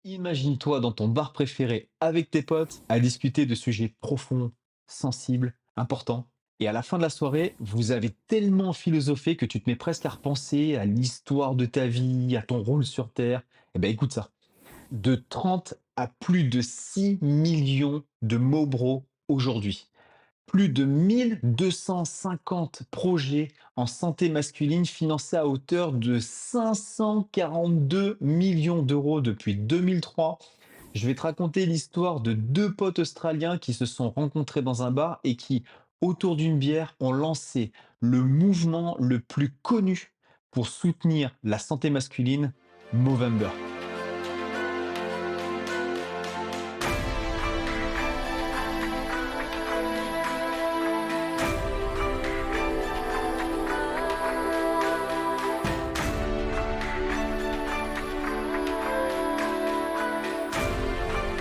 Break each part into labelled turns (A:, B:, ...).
A: Imagine-toi dans ton bar préféré avec tes potes à discuter de sujets profonds, sensibles, importants. Et à la fin de la soirée, vous avez tellement philosophé que tu te mets presque à repenser à l'histoire de ta vie, à ton rôle sur Terre. Eh bien écoute ça, de 30 à plus de 6 millions de mots bro aujourd'hui. Plus de 1250 projets en santé masculine financés à hauteur de 542 millions d'euros depuis 2003. Je vais te raconter l'histoire de deux potes australiens qui se sont rencontrés dans un bar et qui, autour d'une bière, ont lancé le mouvement le plus connu pour soutenir la santé masculine, Movember.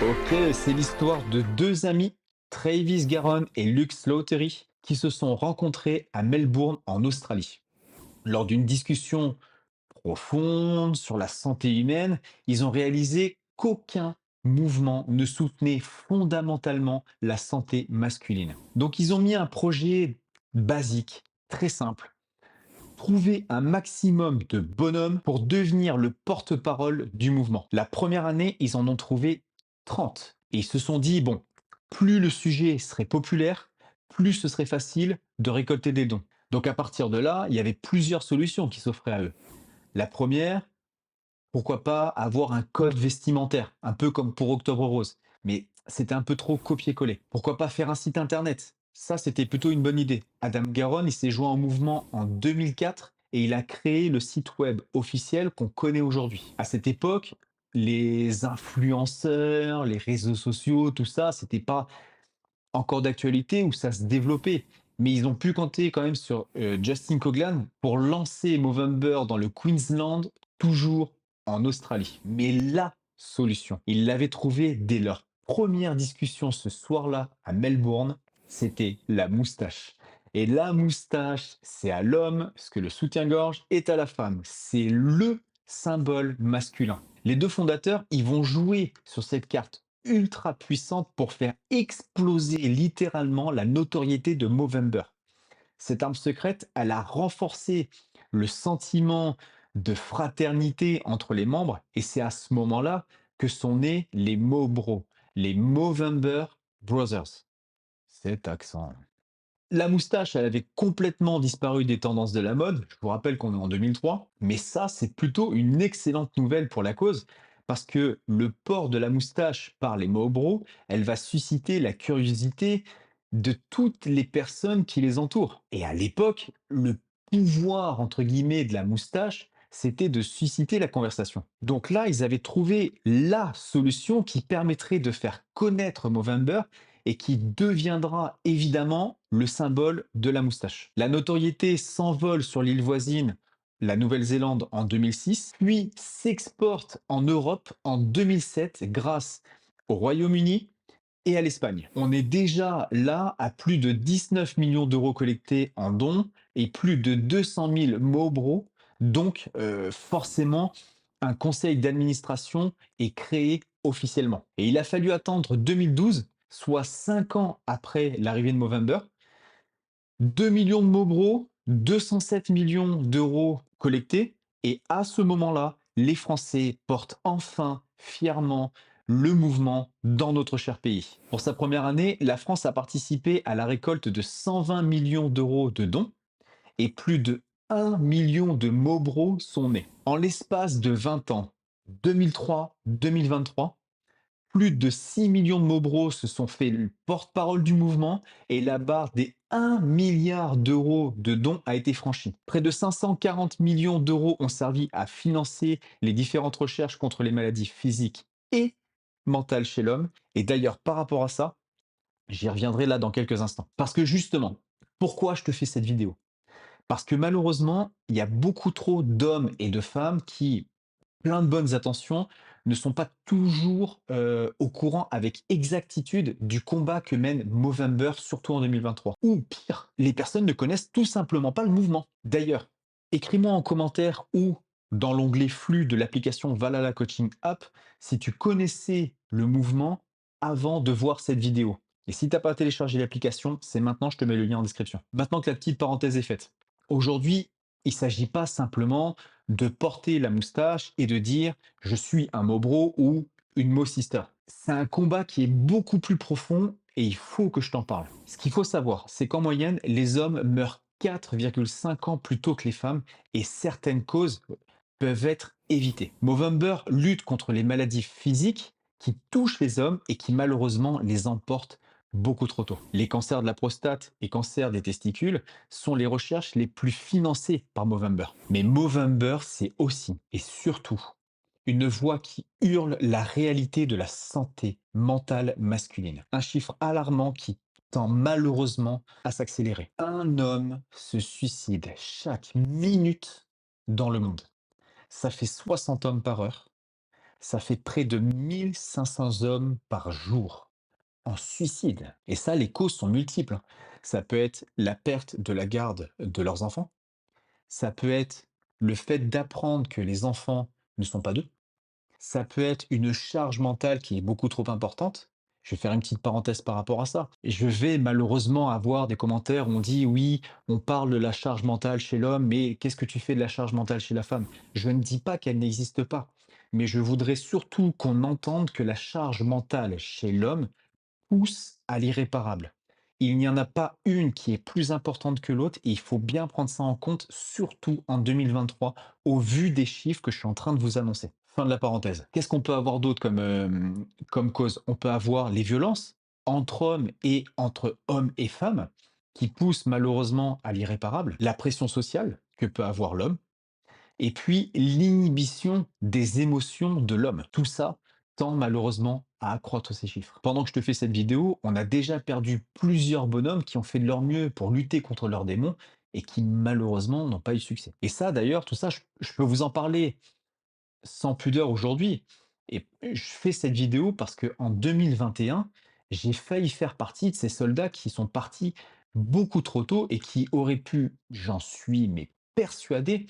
A: Ok, c'est l'histoire de deux amis, Travis Garon et Luke Slattery, qui se sont rencontrés à Melbourne en Australie. Lors d'une discussion profonde sur la santé humaine, ils ont réalisé qu'aucun mouvement ne soutenait fondamentalement la santé masculine. Donc ils ont mis un projet basique, très simple. Trouver un maximum de bonhommes pour devenir le porte-parole du mouvement. La première année, ils en ont trouvé 30. Et ils se sont dit, bon, plus le sujet serait populaire, plus ce serait facile de récolter des dons. Donc à partir de là, il y avait plusieurs solutions qui s'offraient à eux. La première, pourquoi pas avoir un code vestimentaire, un peu comme pour Octobre Rose. Mais c'était un peu trop copier-coller. Pourquoi pas faire un site internet? Ça, c'était plutôt une bonne idée. Adam Garon, il s'est joint au mouvement en 2004 et il a créé le site web officiel qu'on connaît aujourd'hui. À cette époque, les influenceurs, les réseaux sociaux, tout ça, c'était pas encore d'actualité où ça se développait. Mais ils ont pu compter quand même sur Justin Coglan pour lancer Movember dans le Queensland, toujours en Australie. Mais la solution, ils l'avaient trouvée dès leur première discussion ce soir-là à Melbourne, c'était la moustache. Et la moustache, c'est à l'homme ce que le soutien-gorge est à la femme. C'est le symbole masculin. Les deux fondateurs, ils vont jouer sur cette carte ultra puissante pour faire exploser littéralement la notoriété de Movember. Cette arme secrète, elle a renforcé le sentiment de fraternité entre les membres et c'est à ce moment-là que sont nés les Mobros, les Movember Brothers. Cet accent. La moustache, elle avait complètement disparu des tendances de la mode. Je vous rappelle qu'on est en 2003. Mais ça, c'est plutôt une excellente nouvelle pour la cause. Parce que le port de la moustache par les Mobros, elle va susciter la curiosité de toutes les personnes qui les entourent. Et à l'époque, le pouvoir, entre guillemets, de la moustache, c'était de susciter la conversation. Donc là, ils avaient trouvé la solution qui permettrait de faire connaître Movember et qui deviendra évidemment le symbole de la moustache. La notoriété s'envole sur l'île voisine, la Nouvelle-Zélande en 2006, puis s'exporte en Europe en 2007 grâce au Royaume-Uni et à l'Espagne. On est déjà là à plus de 19 millions d'euros collectés en dons et plus de 200 000 Mobros. Donc forcément, un conseil d'administration est créé officiellement. Et il a fallu attendre 2012, soit 5 ans après l'arrivée de Movember. 2 millions de Mobros, 207 millions d'euros collectés. Et à ce moment-là, les Français portent enfin fièrement le mouvement dans notre cher pays. Pour sa première année, la France a participé à la récolte de 120 millions d'euros de dons et plus de 1 million de Mobros sont nés. En l'espace de 20 ans, 2003-2023, plus de 6 millions de Mobros se sont fait le porte-parole du mouvement et la barre des 1 milliard d'euros de dons a été franchie. Près de 540 millions d'euros ont servi à financer les différentes recherches contre les maladies physiques et mentales chez l'homme. Et d'ailleurs, par rapport à ça, j'y reviendrai là dans quelques instants. Parce que justement, pourquoi je te fais cette vidéo? Parce que malheureusement, il y a beaucoup trop d'hommes et de femmes qui, plein de bonnes intentions, ne sont pas toujours au courant avec exactitude du combat que mène Movember, surtout en 2023. Ou pire, les personnes ne connaissent tout simplement pas le mouvement. D'ailleurs, écris-moi en commentaire où dans l'onglet flux de l'application Valhalla Coaching App si tu connaissais le mouvement avant de voir cette vidéo. Et si tu n'as pas téléchargé l'application, c'est maintenant, je te mets le lien en description. Maintenant que la petite parenthèse est faite, aujourd'hui, il ne s'agit pas simplement de porter la moustache et de dire je suis un Mobro ou une Mo Sister. C'est un combat qui est beaucoup plus profond et il faut que je t'en parle. Ce qu'il faut savoir, c'est qu'en moyenne, les hommes meurent 4,5 ans plus tôt que les femmes et certaines causes peuvent être évitées. Movember lutte contre les maladies physiques qui touchent les hommes et qui malheureusement les emportent beaucoup trop tôt. Les cancers de la prostate et cancers des testicules sont les recherches les plus financées par Movember. Mais Movember, c'est aussi et surtout une voix qui hurle la réalité de la santé mentale masculine. Un chiffre alarmant qui tend malheureusement à s'accélérer. Un homme se suicide chaque minute dans le monde. Ça fait 60 hommes par heure. Ça fait près de 1500 hommes par jour en suicide. Et ça, les causes sont multiples, hein. Ça peut être la perte de la garde de leurs enfants. Ça peut être le fait d'apprendre que les enfants ne sont pas d'eux. Ça peut être une charge mentale qui est beaucoup trop importante. Je vais faire une petite parenthèse par rapport à ça. Et je vais malheureusement avoir des commentaires où on dit oui, on parle de la charge mentale chez l'homme, mais qu'est-ce que tu fais de la charge mentale chez la femme? Je ne dis pas qu'elle n'existe pas, mais je voudrais surtout qu'on entende que la charge mentale chez l'homme pousse à l'irréparable. Il n'y en a pas une qui est plus importante que l'autre et il faut bien prendre ça en compte, surtout en 2023, au vu des chiffres que je suis en train de vous annoncer. Fin de la parenthèse. Qu'est-ce qu'on peut avoir d'autre comme cause? On peut avoir les violences entre hommes et entre hommes et femmes qui poussent malheureusement à l'irréparable, la pression sociale que peut avoir l'homme, et puis l'inhibition des émotions de l'homme. Tout ça tend malheureusement à accroître ces chiffres. Pendant que je te fais cette vidéo, on a déjà perdu plusieurs bonhommes qui ont fait de leur mieux pour lutter contre leurs démons et qui malheureusement n'ont pas eu succès. Et ça d'ailleurs, tout ça, je peux vous en parler sans pudeur aujourd'hui. Et je fais cette vidéo parce qu'en 2021, j'ai failli faire partie de ces soldats qui sont partis beaucoup trop tôt et qui auraient pu, j'en suis mais persuadé,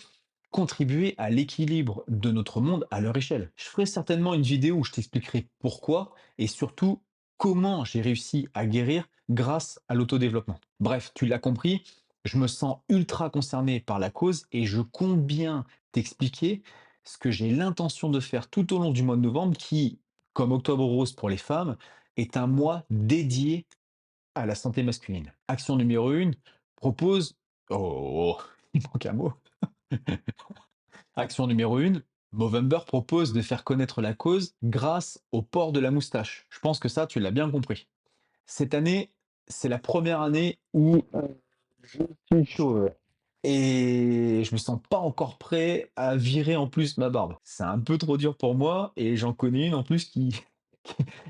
A: contribuer à l'équilibre de notre monde à leur échelle. Je ferai certainement une vidéo où je t'expliquerai pourquoi et surtout comment j'ai réussi à guérir grâce à l'autodéveloppement. Bref, tu l'as compris, je me sens ultra concerné par la cause et je compte bien t'expliquer ce que j'ai l'intention de faire tout au long du mois de novembre qui, comme Octobre Rose pour les femmes, est un mois dédié à la santé masculine. Action numéro 1, propose... Oh, il manque un mot. Action numéro 1, Movember propose de faire connaître la cause grâce au port de la moustache. Je pense que ça, tu l'as bien compris. Cette année, c'est la première année où je suis chaud. Et je me sens pas encore prêt à virer en plus ma barbe. C'est un peu trop dur pour moi et j'en connais une en plus qui,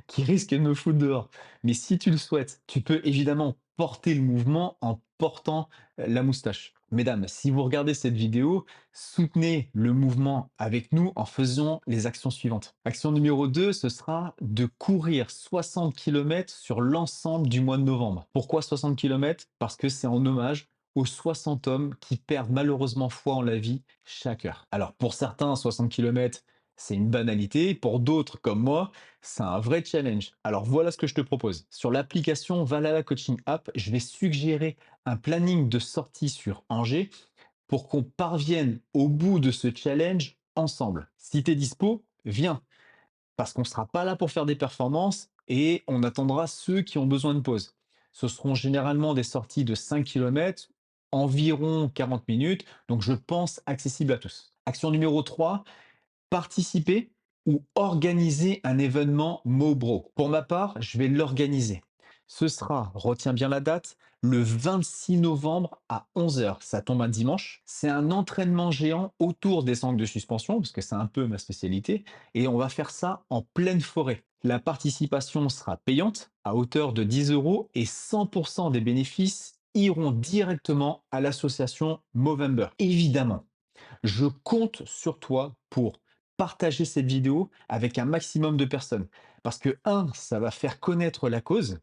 A: qui risque de me foutre dehors. Mais si tu le souhaites, tu peux évidemment porter le mouvement en portant la moustache. Mesdames, si vous regardez cette vidéo, soutenez le mouvement avec nous en faisant les actions suivantes. Action numéro 2, ce sera de courir 60 km sur l'ensemble du mois de novembre. Pourquoi 60 km? Parce que c'est en hommage aux 60 hommes qui perdent malheureusement foi en la vie chaque heure. Alors pour certains, 60 km, c'est une banalité. Pour d'autres comme moi, c'est un vrai challenge. Alors voilà ce que je te propose. Sur l'application Valhalla Coaching App, je vais suggérer un planning de sortie sur Angers pour qu'on parvienne au bout de ce challenge ensemble. Si tu es dispo, viens, parce qu'on ne sera pas là pour faire des performances et on attendra ceux qui ont besoin de pause. Ce seront généralement des sorties de 5 km, environ 40 minutes, donc je pense accessible à tous. Action numéro 3, participer ou organiser un événement Mobro. Pour ma part, je vais l'organiser. Ce sera, retiens bien la date, le 26 novembre à 11 heures. Ça tombe un dimanche. C'est un entraînement géant autour des sangles de suspension, parce que c'est un peu ma spécialité, et on va faire ça en pleine forêt. La participation sera payante à hauteur de 10 euros et 100% des bénéfices iront directement à l'association Movember. Évidemment, je compte sur toi pour partager cette vidéo avec un maximum de personnes. Parce que, un, ça va faire connaître la cause,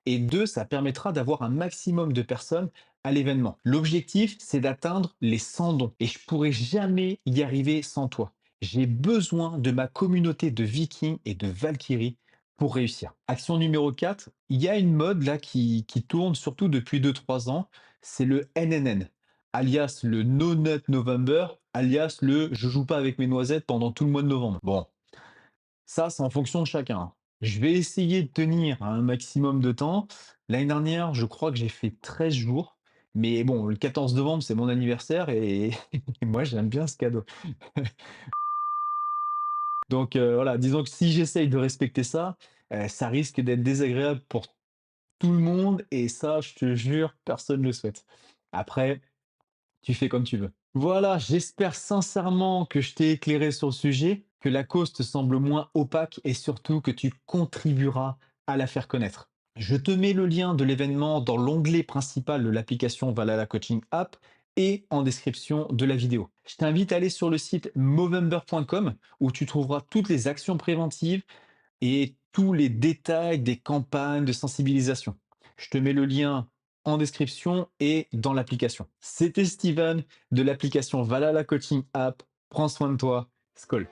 A: et deux, ça permettra d'avoir un maximum de personnes à l'événement. L'objectif, c'est d'atteindre les 100 dons et je pourrai jamais y arriver sans toi. J'ai besoin de ma communauté de Vikings et de Valkyries pour réussir. Action numéro 4, il y a une mode là qui tourne surtout depuis 2 3 ans, c'est le NNN, alias le No Nut November, alias le je joue pas avec mes noisettes pendant tout le mois de novembre. Bon, ça, c'est en fonction de chacun, hein. Je vais essayer de tenir un maximum de temps. L'année dernière, je crois que j'ai fait 13 jours. Mais bon, le 14 novembre, c'est mon anniversaire et, et moi, j'aime bien ce cadeau. Donc voilà, disons que si j'essaye de respecter ça, ça risque d'être désagréable pour tout le monde et ça, je te jure, personne ne le souhaite. Après, tu fais comme tu veux. Voilà, j'espère sincèrement que je t'ai éclairé sur le sujet, que la cause te semble moins opaque et surtout que tu contribueras à la faire connaître. Je te mets le lien de l'événement dans l'onglet principal de l'application Valhalla Coaching App et en description de la vidéo. Je t'invite à aller sur le site movember.com où tu trouveras toutes les actions préventives et tous les détails des campagnes de sensibilisation. Je te mets le lien en description et dans l'application. C'était Steven de l'application Valhalla Coaching App. Prends soin de toi. Skol.